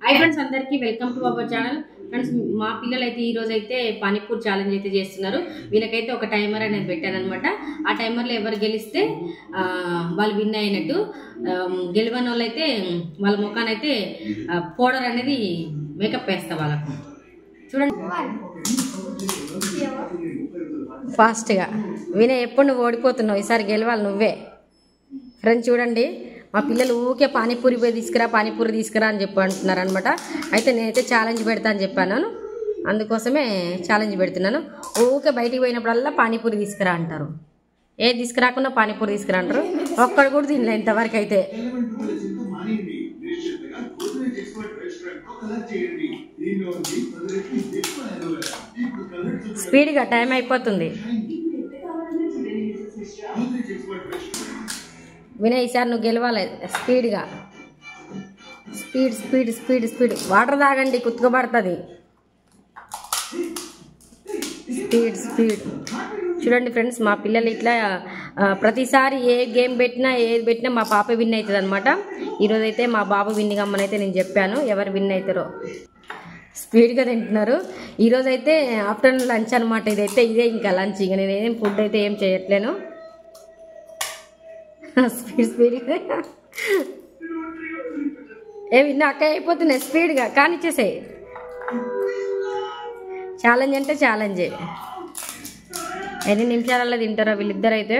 High friends अंदर की welcome to our channel friends మా పిల్లలు అయితే ఈ రోజు అయితే పానీపూరి ఛాలెంజ్ అయితే చేస్తున్నారు వీళ్ళకైతే ఒక టైమర్ అనేది పెట్టారన్నమాట ఆ టైమర్ లో ఎవరు గెలిస్తే వాళ్ళు విన్ అయినట్టు గెలవని వాళ్ళైతే వాళ్ళ ముఖాన అయితే పౌడర్ అనేది మేకప్ వేస్తా వాళ్ళకు చూడండి ఫాస్ట్ గా వినయ్ ఎప్పుడు నువ్వు ఓడిపోతున్నావు ఈసారి గెలవాలి నువ్వే ఫ్రెండ్స్ చూడండి మా పిల్లలు ఊకే పానీపూరి పోయి తీసుకురా అని చెప్పి అంటున్నారు అనమాట అయితే నేనైతే ఛాలెంజ్ పెడతా అని చెప్పాను అందుకోసమే ఛాలెంజ్ పెడుతున్నాను ఊకే బయటికి పోయినప్పుడల్లా పానీపూరి తీసుకురా అంటారు ఏది తీసుకురాకుండా పానీపూరి తీసుకురా అంటారు ఒక్కడు కూడా తినలే ఇంతవరకు అయితే స్పీడ్గా టైం అయిపోతుంది వినయ్ ఈసారి నువ్వు గెలవాలి స్పీడ్గా speed speed speed speed water తాగండి కుతుకబడుతుంది స్పీడ్ స్పీడ్ చూడండి ఫ్రెండ్స్ మా పిల్లలు ఇట్లా ప్రతిసారి ఏ గేమ్ పెట్టినా ఏది పెట్టినా మా పాప విన్ అవుతుంది అనమాట ఈరోజు అయితే మా బాబు విన్ కమ్మని అయితే నేను చెప్పాను ఎవరు విన్ అవుతారో స్పీడ్గా తింటున్నారు ఈరోజు అయితే ఆఫ్టర్నూన్ లంచ్ అనమాట ఇదే ఇంకా లంచ్ ఇక నేనేం ఫుడ్ అయితే ఏం చేయట్లేను స్పీడ్ స్పీడ్గా విన్నా అక్క అయిపోతున్నాయి స్పీడ్గా కానిచ్చేసాయి ఛాలెంజ్ అంటే ఛాలెంజే ఎన్ని నిమిషాలలో తింటారో వీళ్ళిద్దరు అయితే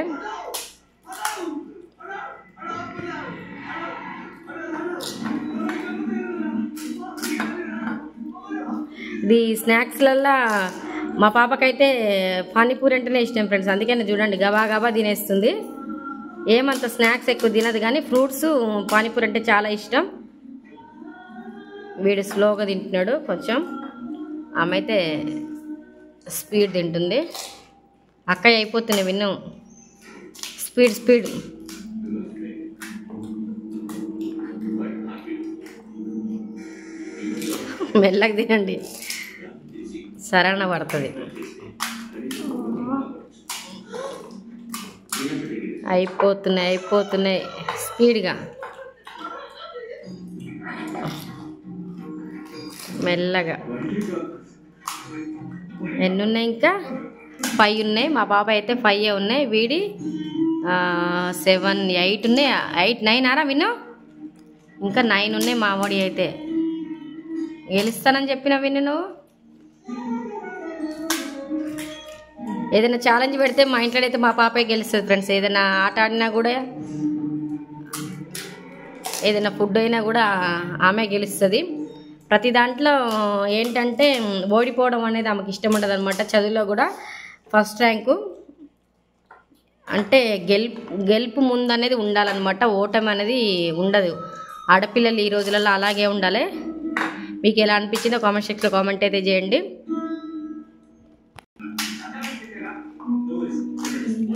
ఇది స్నాక్స్లల్లో మా పాపకైతే పానీపూరి అంటేనే ఇష్టం ఫ్రెండ్స్ అందుకని చూడండి గబా గబా తినేస్తుంది ఏమంత స్నాక్స్ ఎక్కువ తినదు కానీ ఫ్రూట్స్ పానీపూరి అంటే చాలా ఇష్టం వీడు స్లోగా తింటున్నాడు కొంచెం ఆమె అయితే స్పీడ్ తింటుంది అక్కయ్య అయిపోతుంది విన్ను స్పీడ్ స్పీడ్ మెల్లగా తినండి సరణ పడుతుంది అయిపోతున్నాయి స్పీడ్గా మెల్లగా ఎన్ని ఉన్నాయి ఇంకా 5 ఉన్నాయి మా బాబాయ్ అయితే 5 ఉన్నాయి వీడి 7 8 ఉన్నాయి 8 9 ఆరా విను ఇంకా 9 ఉన్నాయి మామూడి అయితే గెలుస్తానని చెప్పిన విన్ను నువ్వు ఏదైనా ఛాలెంజ్ పెడితే మా ఇంట్లో అయితే మా పాపే గెలుస్తుంది ఫ్రెండ్స్ ఏదైనా ఆట ఆడినా కూడా ఏదైనా ఫుడ్ అయినా కూడా ఆమె గెలుస్తుంది ప్రతి దాంట్లో ఏంటంటే ఓడిపోవడం అనేది ఆమెకి ఇష్టం ఉండదు అనమాట చదువులో కూడా ఫస్ట్ ర్యాంకు అంటే గెలుపు ముందు అనేది ఉండాలన్నమాట ఓటమి అనేది ఉండదు ఆడపిల్లలు ఈ రోజులలో అలాగే ఉండాలి మీకు ఎలా అనిపించిందో కామెంట్ సెక్షన్లో కామెంట్ అయితే చేయండి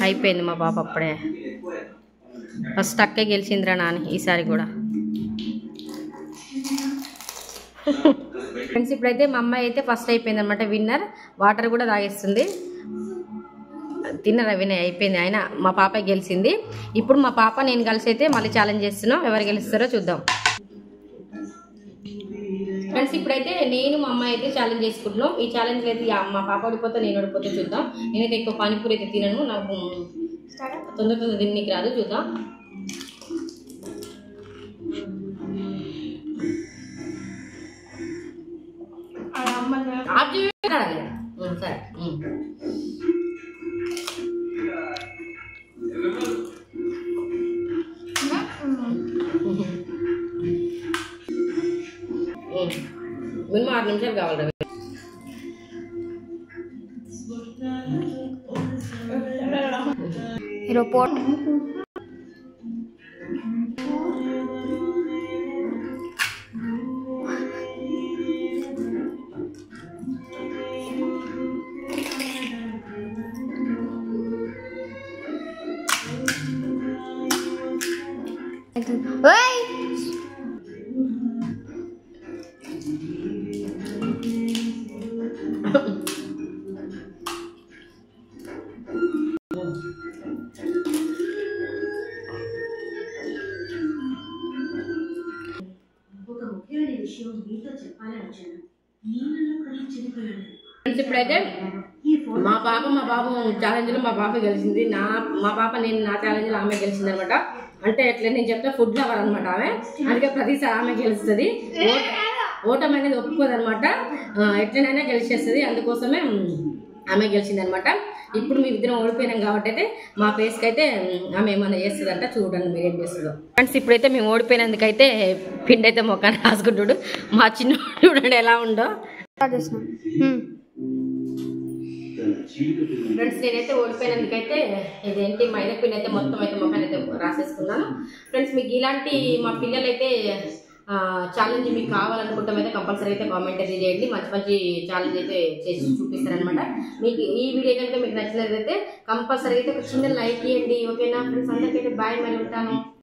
అయిపోయింది మా పాప అప్పుడే ఫస్ట్ అక్కే గెలిచిందిరా నాని ఈసారి కూడా ఫ్రెండ్స్ ఇప్పుడైతే మా అమ్మాయి అయితే ఫస్ట్ అయిపోయింది అనమాట విన్నర్ వాటర్ కూడా తాగేస్తుంది తిన్నరా వినయ్ అయిపోయింది అయినా మా పాప గెలిచింది ఇప్పుడు మా పాప నేను కలిసి అయితే మళ్ళీ ఛాలెంజ్ చేస్తున్నాం ఎవరు గెలుస్తారో చూద్దాం ఫ్రెండ్స్ ఇప్పుడైతే నేను మా అమ్మాయి అయితే ఛాలెంజ్ చేసుకుంటున్నాం ఈ ఛాలెంజ్ అయితే మా పాప ఓడిపోతే నేను ఓడిపోతే చూద్దాం నేనైతే ఎక్కువ పానీపూరి అయితే తినను నాకు తొందర తినడానికి రాదు చూద్దాం సరే మినిమం 6 నిమిషాలు కావాలి रिपोर्ट ఫ్రెండ్స్ ఇప్పుడైతే మా బాబు ఛాలెంజ్లో మా పాప గెలిచింది. మా పాప నేను నా ఛాలెంజ్లో ఆమె గెలిచింది అనమాట. అంటే ఎట్లా నేను చెప్తే ఫుడ్ లవర్ అనమాట ఆమె, అందుకే ప్రతిసారి ఆమె గెలుస్తుంది. ఓటమి అనేది ఒప్పుకోదనమాట, ఎట్లనైనా గెలిచేస్తుంది. అందుకోసమే ఆమె గెలిచింది అనమాట. ఇప్పుడు మీ ఇద్దరం ఓడిపోయినాం కాబట్టి అయితే మా ఫేస్కి అయితే ఆమె ఏమైనా చేస్తుందంట, చూడండి మీరు ఏం చేస్తుందో. ఫ్రెండ్స్ ఇప్పుడైతే మేము ఓడిపోయినందుకైతే పిండి అయితే మొక్కని రాసుకుంటాడు. మా చిన్న చూడండి ఎలా ఉందో. ఫ్రెండ్స్ నేనైతే ఓడిపోయినందుకైతే ఇదేంటి మైదా పిండి అయితే మొత్తం అయితే మొక్కని అయితే రాసేసుకున్నాను. ఫ్రెండ్స్ మీకు ఇలాంటి మా పిల్లలైతే ఛాలెంజ్ మీకు కావాలనుకుంటాం అయితే కంపల్సరీ అయితే కామెంట్ అయితే చేయండి. మంచి మంచి ఛాలెంజ్ అయితే చేసి చూపిస్తారనమాట. మీకు ఈ వీడియో కనుక మీకు నచ్చినట్లయితే కంపల్సరీ అయితే ఒక చిన్న లైక్ ఇవ్వండి. ఓకేనా ఫ్రెండ్స్, అందరికైతే బాయ్, మరి ఉంటాను.